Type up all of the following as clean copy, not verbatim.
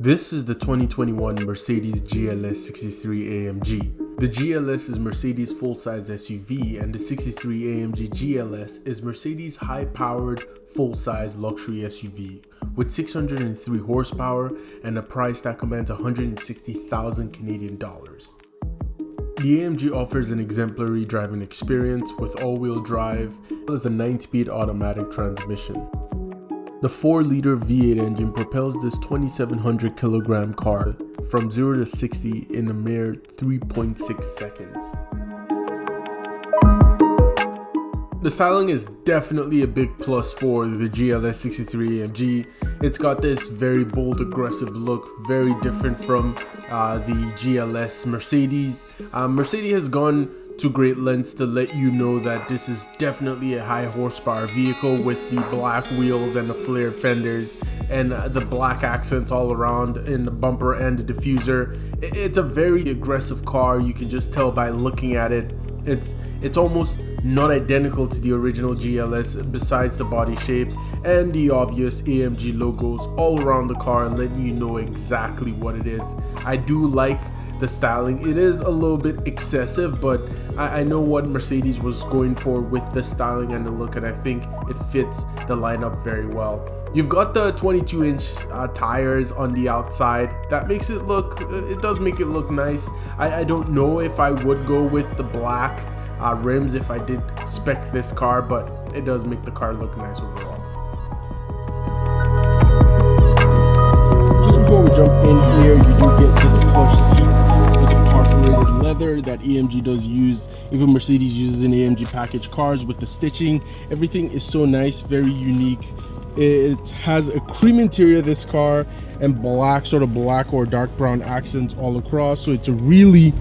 This is the 2021 Mercedes GLS63 AMG. The GLS is Mercedes' full-size SUV, and the 63 AMG GLS is Mercedes' high-powered, full-size luxury SUV with 603 horsepower and a price that commands 160,000 Canadian dollars. The AMG offers an exemplary driving experience with all-wheel drive as well as a 9-speed automatic transmission. The 4-liter V8 engine propels this 2,700 kilogram car from 0 to 60 in a mere 3.6 seconds. The styling is definitely a big plus for the GLS63 AMG. It's got this very bold, aggressive look, very different from the GLS Mercedes. Mercedes has gone to great lengths to let you know that this is definitely a high horsepower vehicle with the black wheels and the flared fenders and the black accents all around in the bumper and the diffuser. It's a very aggressive car. You can just tell by looking at it. It's almost not identical to the original GLS besides the body shape and the obvious AMG logos all around the car, letting you know exactly what it is. I do like the styling. It is a little bit excessive, but I know what Mercedes was going for with the styling and the look, and I think it fits the lineup very well. You've got the 22-inch tires on the outside. That makes it look, it does make it look nice. I don't know if I would go with the black rims if I did spec this car, but it does make the car look nice overall. Just before we jump in here, you do get this plush seats with the perforated leather that AMG does use. Even Mercedes uses in AMG package cars with the stitching. Everything is so nice, very unique. It has a cream interior, this car, and black, sort of black or dark brown accents all across. So it's a really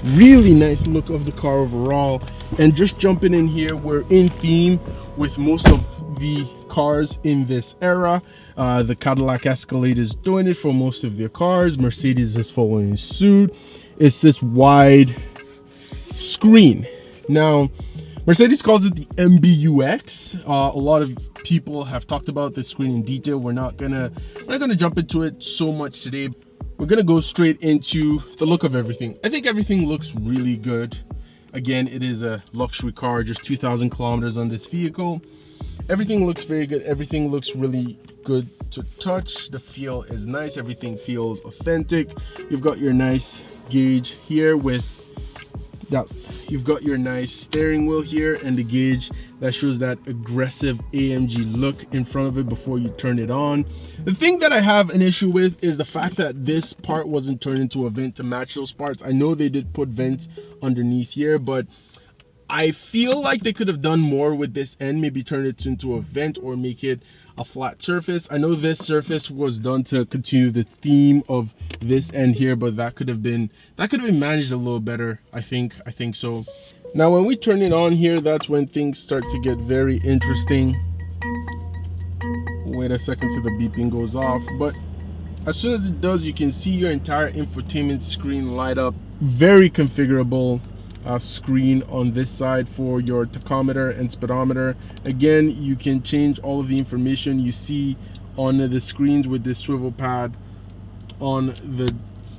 nice look of the car overall. And just jumping in here, we're in theme with most of the cars in this era. The Cadillac Escalade is doing it for most of their cars. Mercedes is following suit. It's this wide screen. Now, Mercedes calls it the MBUX. A lot of people have talked about this screen in detail. We're not gonna jump into it so much today. We're gonna go straight into the look of everything. I think everything looks really good. Again, it is a luxury car, just 2,000 kilometers on this vehicle. Everything looks very good. Everything looks really good to touch. The feel is nice. Everything feels authentic. You've got your nice gauge here with that. You've got your nice steering wheel here and the gauge that shows that aggressive AMG look in front of it before you turn it on. The thing that I have an issue with is the fact that this part wasn't turned into a vent to match those parts. I know they did put vents underneath here, but I feel like they could have done more with this end, maybe turn it into a vent or make it a flat surface. I know this surface was done to continue the theme of this end here, but that could have been managed a little better. I think so. Now when we turn it on here, that's when things start to get very interesting. Wait a second till the beeping goes off, but as soon as it does, you can see your entire infotainment screen light up. Very configurable screen on this side for your tachometer and speedometer. Again, you can change all of the information you see on the screens with this swivel pad on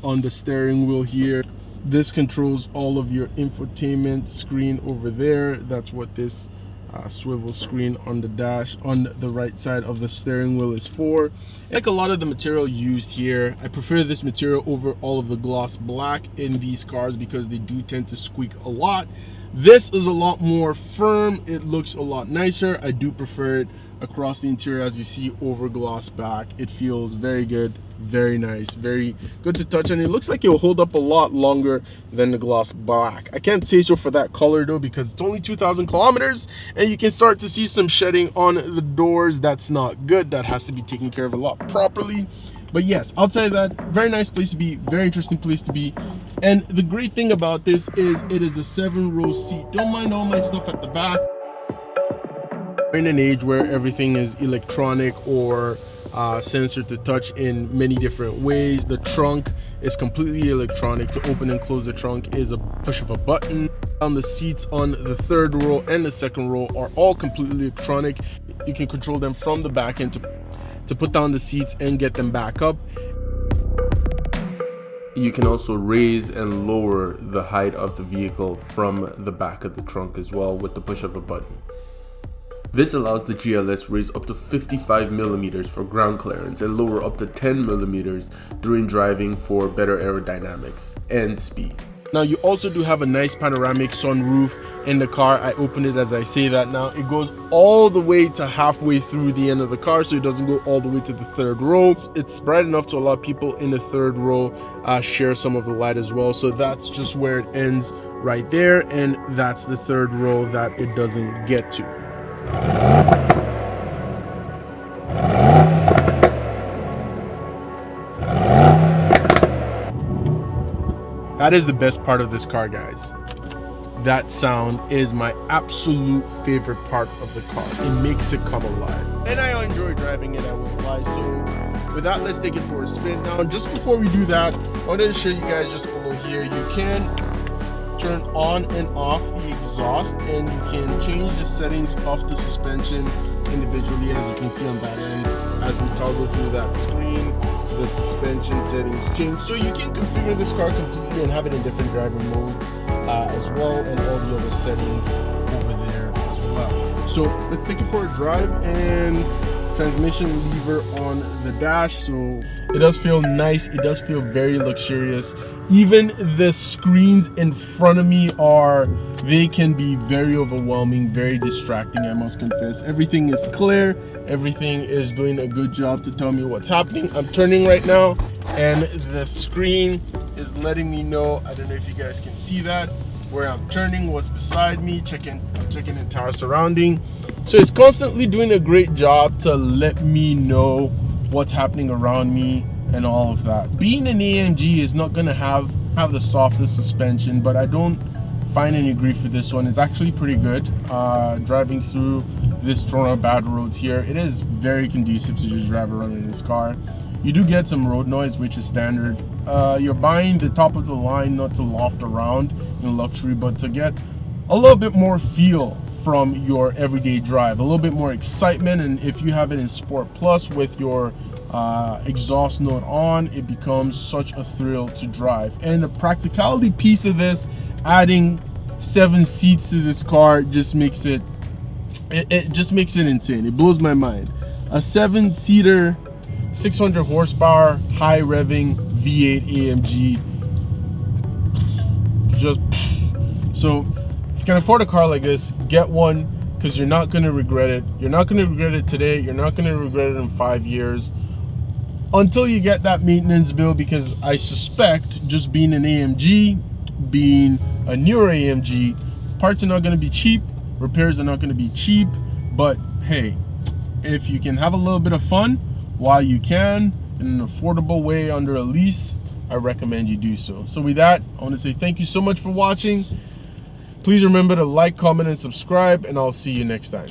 the steering wheel here. This controls all of your infotainment screen over there. That's what this swivel screen on the dash on the right side of the steering wheel is for. Like a lot of the material used here, I prefer this material over all of the gloss black in these cars because they do tend to squeak a lot. This is a lot more firm. It looks a lot nicer. I do prefer it across the interior, as you see, over gloss back. It feels very good, very nice, very good to touch, and it looks like it will hold up a lot longer than the gloss black. I can't say so for that color though, because it's only 2,000 kilometers and you can start to see some shedding on the doors. That's not good. That has to be taken care of a lot properly. But yes, outside of that, very nice place to be, very interesting place to be. And the great thing about this is it is a 7-row seat. Don't mind all my stuff at the back. We're in an age where everything is electronic or sensor to touch in many different ways. The trunk is completely electronic. To open and close the trunk is a push of a button. The seats on the 3rd row and the 2nd row are all completely electronic. You can control them from the back end to put down the seats and get them back up. You can also raise and lower the height of the vehicle from the back of the trunk as well with the push of a button. This allows the GLS raise up to 55 millimeters for ground clearance and lower up to 10 millimeters during driving for better aerodynamics and speed. Now you also do have a nice panoramic sunroof in the car. I open it as I say that now. It goes all the way to halfway through the end of the car, so it doesn't go all the way to the third row. It's bright enough to allow people in the third row share some of the light as well. So that's just where it ends right there, and that's the third row that it doesn't get to. That is the best part of this car, guys. That sound is my absolute favorite part of the car. It makes it come alive. And I enjoy driving it, I won't lie. So with that, let's take it for a spin. Now, just before we do that, I wanted to show you guys just below here, you can turn on and off the exhaust, and you can change the settings of the suspension individually, as you can see on that end. As we toggle through that screen, the suspension settings change, so you can configure this car completely and have it in different driver modes as well, and all the other settings over there as well. So let's take it for a drive, and transmission lever on the dash. So it does feel nice, it does feel very luxurious. Even the screens in front of me they can be very overwhelming, very distracting, I must confess. Everything is clear, everything is doing a good job to tell me what's happening. I'm turning right now, and the screen is letting me know, I don't know if you guys can see that, where I'm turning, what's beside me, checking entire surrounding. So it's constantly doing a great job to let me know what's happening around me and all of that. Being an AMG is not gonna have the softest suspension, but I don't find any grief with this one. It's actually pretty good. Driving through this Toronto bad roads here, it is very conducive to just drive around in this car. You do get some road noise, which is standard. You're buying the top of the line not to loft around in luxury, but to get a little bit more feel from your everyday drive, a little bit more excitement. And if you have it in Sport Plus with your exhaust note on, it becomes such a thrill to drive. And the practicality piece of this, adding 7 seats to this car, just makes it just makes it insane. It blows my mind. A 7-seater 600 horsepower high revving V8 AMG, just so if you can afford a car like this, get one, because you're not going to regret it. You're not going to regret it today, you're not going to regret it in 5 years, until you get that maintenance bill, because I suspect, just being an AMG, being a newer AMG, parts are not going to be cheap, repairs are not going to be cheap. But hey, if you can have a little bit of fun while you can in an affordable way under a lease, I recommend you do so. So with that, I want to say thank you so much for watching. Please remember to like, comment, and subscribe, and I'll see you next time.